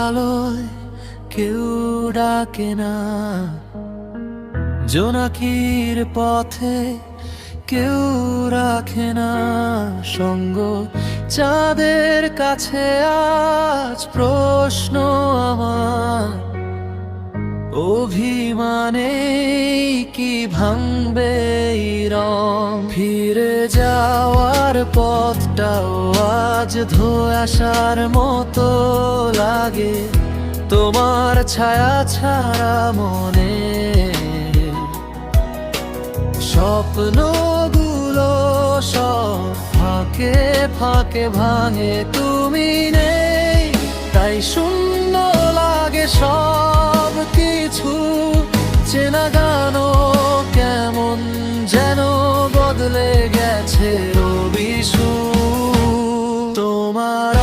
আলোয় কেউ ডাকে না, জোনাকির পথে কেউ রাখে না সঙ্গ। চাঁদের কাছে আজ প্রশ্ন আমার, অভিমানে কি ভাঙবে এই রং? ফিরে যাওয়ার পথটাও আজ ধোয় আসার মতো লাগে, তোমার ছায়া ছাড়া মনে। স্বপ্নগুলো সব ফাঁকে ফাঁকে ভাঙে, তুমি নেই তাই শূন্য লাগে সব কিছু। চেনা গানও কেমন যেন বদলে গেছে রবি সুর। তোমার